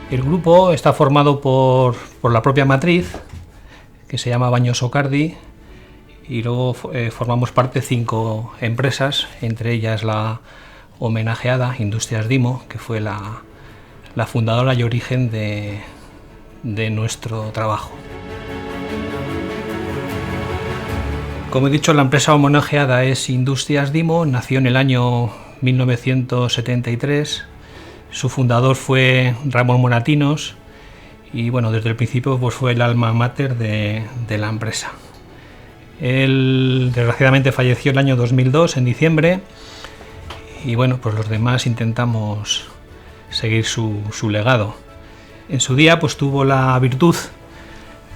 El grupo está formado por la propia matriz, que se llama Baños Ocardi, y luego formamos parte 5 empresas, entre ellas la homenajeada Industrias Dimo, que fue la fundadora y origen de nuestro trabajo. Como he dicho, la empresa homenajeada es Industrias Dimo, nació en el año 1973, su fundador fue Ramón Moratinos y bueno, desde el principio pues fue el alma mater de la empresa. Él desgraciadamente falleció el año 2002, en diciembre, y bueno, pues los demás intentamos seguir su legado. En su día pues tuvo la virtud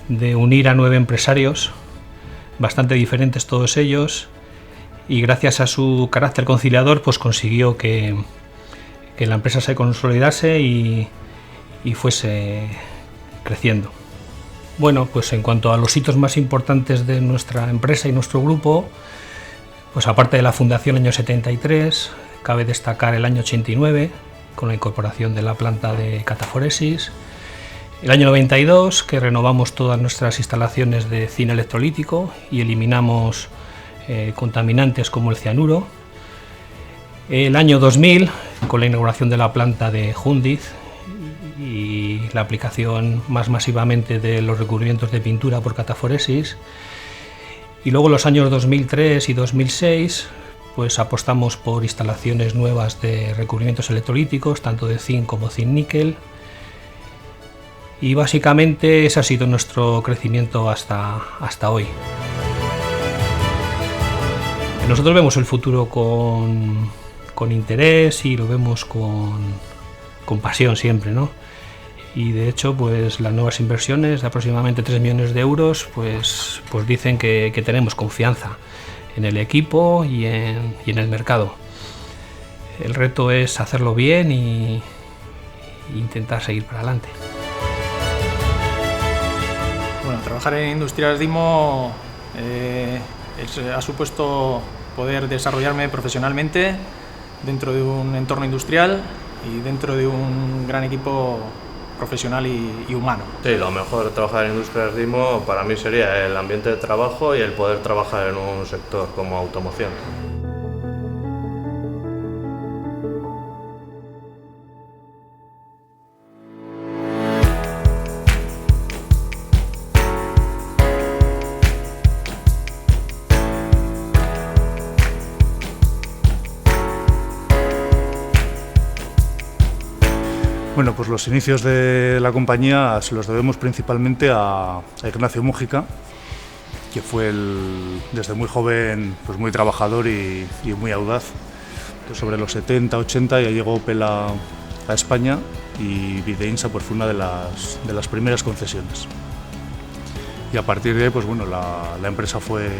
de unir a 9 empresarios, bastante diferentes todos ellos, y gracias a su carácter conciliador pues consiguió que la empresa se consolidase y fuese creciendo. Bueno, pues en cuanto a los hitos más importantes de nuestra empresa y nuestro grupo, pues aparte de la fundación en el año 73, cabe destacar el año 89, con la incorporación de la planta de cataforesis, el año 92, que renovamos todas nuestras instalaciones de cine electrolítico y eliminamos contaminantes como el cianuro, el año 2000, con la inauguración de la planta de Jundiz y la aplicación más masivamente de los recubrimientos de pintura por cataforesis, y luego los años 2003 y 2006 pues apostamos por instalaciones nuevas de recubrimientos electrolíticos, tanto de zinc como zinc-níquel, y básicamente ese ha sido nuestro crecimiento hasta hoy. Nosotros vemos el futuro con interés y lo vemos con pasión siempre, ¿no? Y de hecho pues las nuevas inversiones de aproximadamente 3 millones de euros pues dicen que tenemos confianza en el equipo y en el mercado. El reto es hacerlo bien y intentar seguir para adelante. Bueno, trabajar en Industrias Dimo ha supuesto poder desarrollarme profesionalmente dentro de un entorno industrial y dentro de un gran equipo profesional y humano. Sí, lo mejor de trabajar en Industrias Dimo para mí sería el ambiente de trabajo y el poder trabajar en un sector como automoción. Bueno, pues los inicios de la compañía se los debemos principalmente a Ignacio Mújica, que fue desde muy joven pues muy trabajador y muy audaz. Entonces, sobre los 70, 80 ya llegó Opel a España y Videinsa pues fue una de las primeras concesiones. Y a partir de ahí pues bueno, la empresa fue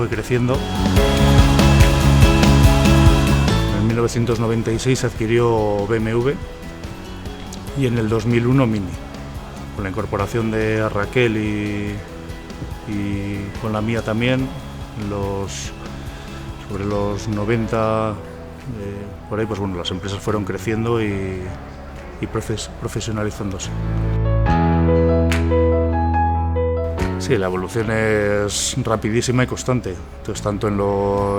creciendo. En 1996 se adquirió BMW y en el 2001 Mini. Con la incorporación de Raquel y con la mía también, sobre los 90, por ahí pues bueno, las empresas fueron creciendo y profesionalizándose. Sí, la evolución es rapidísima y constante, entonces, tanto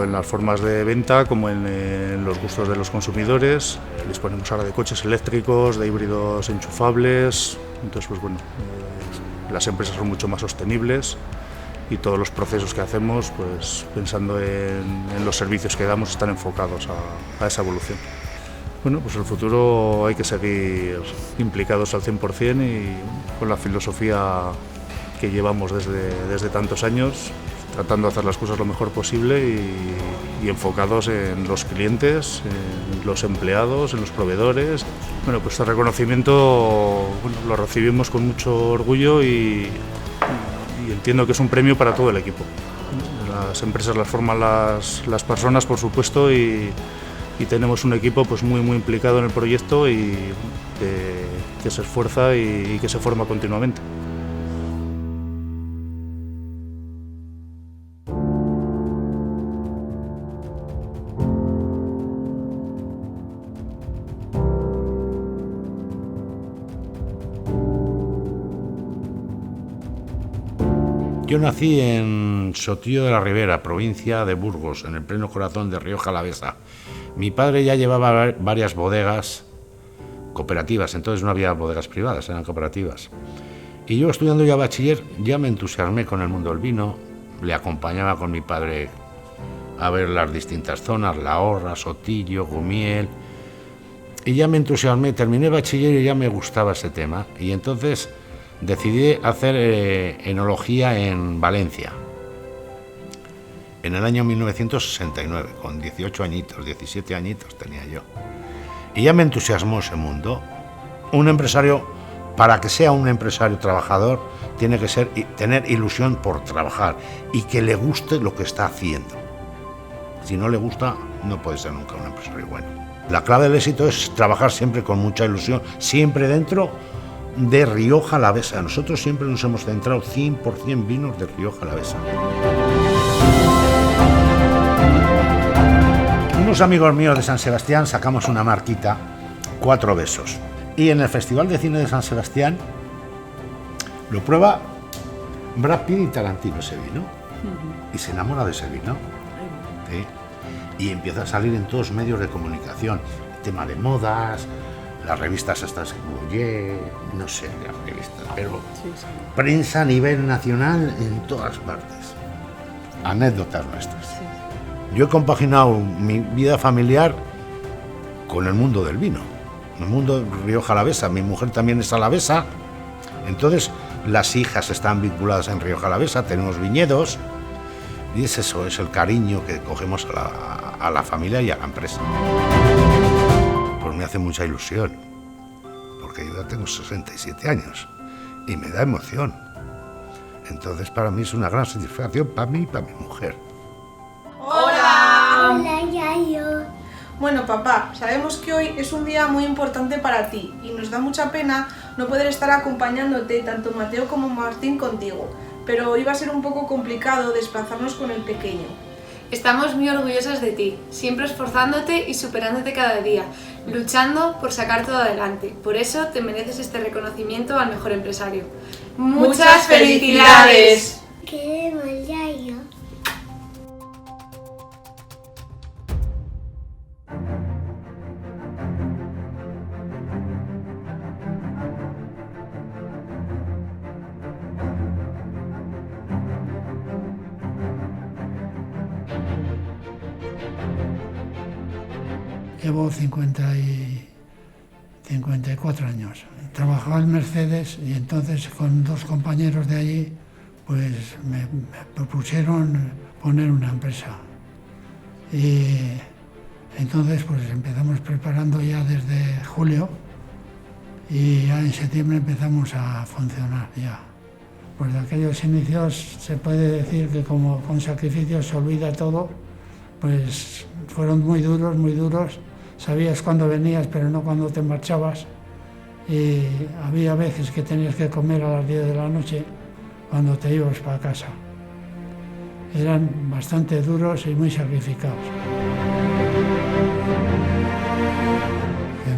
en las formas de venta como en los gustos de los consumidores. Disponemos ahora de coches eléctricos, de híbridos enchufables, entonces pues bueno, las empresas son mucho más sostenibles y todos los procesos que hacemos, pues pensando en los servicios que damos, están enfocados a esa evolución. Bueno, pues el futuro hay que seguir implicados al 100% y con la filosofía que llevamos desde tantos años, tratando de hacer las cosas lo mejor posible y enfocados en los clientes, en los empleados, en los proveedores. Bueno, pues este reconocimiento lo recibimos con mucho orgullo y entiendo que es un premio para todo el equipo. Las empresas las forman las personas, por supuesto, y tenemos un equipo pues muy implicado en el proyecto y que se esfuerza y que se forma continuamente. Yo nací en Sotillo de la Ribera, provincia de Burgos, en el pleno corazón de Rioja Alavesa. Mi padre ya llevaba varias bodegas cooperativas, entonces no había bodegas privadas, eran cooperativas. Y yo, estudiando ya bachiller, ya me entusiasmé con el mundo del vino, le acompañaba con mi padre a ver las distintas zonas, La Horra, Sotillo, Gumiel, y ya me entusiasmé, terminé bachiller y ya me gustaba ese tema, y entonces decidí hacer enología en Valencia, en el año 1969, con 18 añitos, 17 añitos tenía yo. Y ya me entusiasmó ese mundo. Un empresario, para que sea un empresario trabajador, tiene que tener ilusión por trabajar y que le guste lo que está haciendo. Si no le gusta, no puede ser nunca un empresario bueno. La clave del éxito es trabajar siempre con mucha ilusión, siempre dentro de Rioja Alavesa. Nosotros siempre nos hemos centrado 100% vinos de Rioja Alavesa. Unos amigos míos de San Sebastián sacamos una marquita, 4 besos. Y en el Festival de Cine de San Sebastián lo prueba Brad Pitt y Tarantino ese vino. Y se enamora de ese vino. ¿Sí? Y empieza a salir en todos los medios de comunicación. El tema de modas, las revistas estas, no sé, las revistas, pero prensa a nivel nacional en todas partes. Anécdotas nuestras. Sí. Yo he compaginado mi vida familiar con el mundo del vino, el mundo de Rioja Alavesa. Mi mujer también es alavesa, entonces las hijas están vinculadas en Rioja Alavesa, tenemos viñedos, y es eso, es el cariño que cogemos a la familia y a la empresa. Pues me hace mucha ilusión, porque yo ya tengo 67 años y me da emoción. Entonces para mí es una gran satisfacción, para mí y para mi mujer. ¡Hola! Hola, Yayo. Bueno, papá, sabemos que hoy es un día muy importante para ti y nos da mucha pena no poder estar acompañándote, tanto Mateo como Martín, contigo. Pero hoy va a ser un poco complicado desplazarnos con el pequeño. Estamos muy orgullosas de ti, siempre esforzándote y superándote cada día, luchando por sacar todo adelante. Por eso te mereces este reconocimiento al mejor empresario. ¡Muchas felicidades! Queremos, Yayo. Llevo 54 años. Trabajaba en Mercedes y entonces con 2 compañeros de allí pues me propusieron poner una empresa. Y entonces pues empezamos preparando ya desde julio y ya en septiembre empezamos a funcionar ya. Pues de aquellos inicios se puede decir que como con sacrificio se olvida todo, pues fueron muy duros. Sabías cuándo venías, pero no cuándo te marchabas. Y había veces que tenías que comer a las 10 de la noche cuando te ibas para casa. Eran bastante duros y muy sacrificados.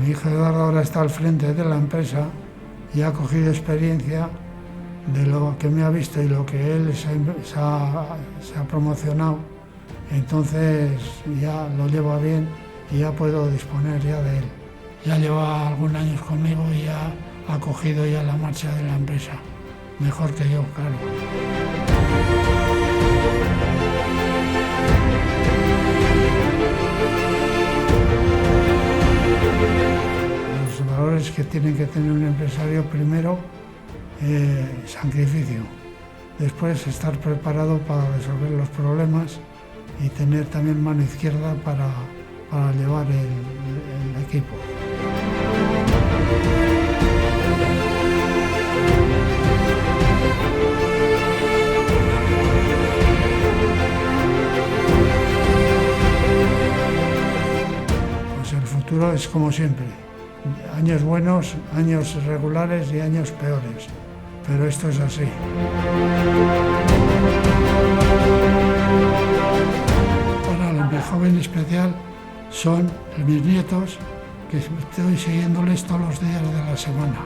Mi hijo Eduardo ahora está al frente de la empresa y ha cogido experiencia de lo que me ha visto y lo que él se ha promocionado. Entonces ya lo lleva bien y ya puedo disponer ya de él. Ya lleva algún años conmigo y ya ha cogido ya la marcha de la empresa. Mejor que yo, claro. Los valores que tiene que tener un empresario, primero, sacrificio. Después, estar preparado para resolver los problemas y tener también mano izquierda para llevar el equipo. Pues el futuro es como siempre, años buenos, años regulares y años peores, pero esto es así. Mi joven especial son mis nietos, que estoy siguiéndoles todos los días de la semana.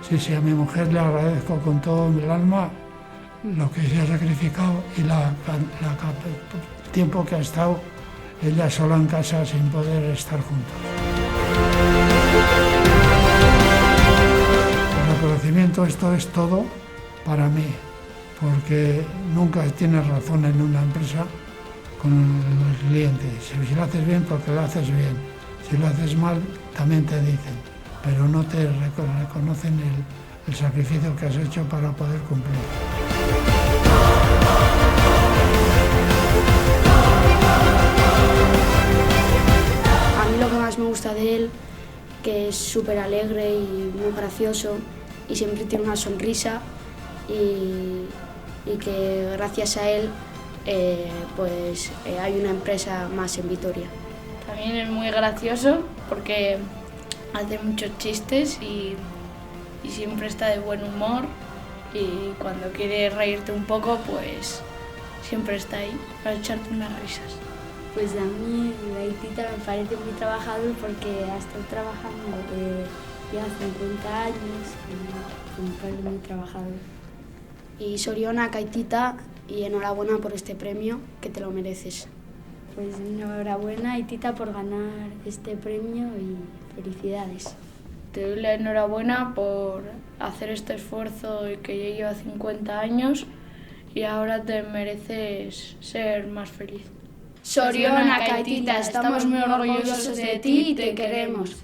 Sí, a mi mujer le agradezco con todo el alma lo que se ha sacrificado y el tiempo que ha estado ella sola en casa sin poder estar juntos. El reconocimiento, esto es todo para mí, porque nunca tienes razón en una empresa con el cliente. Si lo haces bien, porque lo haces bien. Si lo haces mal, también te dicen, pero no te reconocen el sacrificio que has hecho para poder cumplir. A mí lo que más me gusta de él, que es súper alegre y muy gracioso y siempre tiene una sonrisa y que gracias a él hay una empresa más en Vitoria. También es muy gracioso porque hace muchos chistes y siempre está de buen humor, y cuando quiere reírte un poco, pues siempre está ahí para echarte unas risas. Pues a mí la Itita me parece muy trabajador porque ha estado trabajando ya 50 años y me parece muy trabajador. Y Sorionak, Aitita, y enhorabuena por este premio, que te lo mereces. Pues enhorabuena, Aitita, por ganar este premio y felicidades. Te doy la enhorabuena por hacer este esfuerzo y que ya lleva 50 años y ahora te mereces ser más feliz. Sorionak, Aitita, estamos muy orgullosos de ti y te queremos.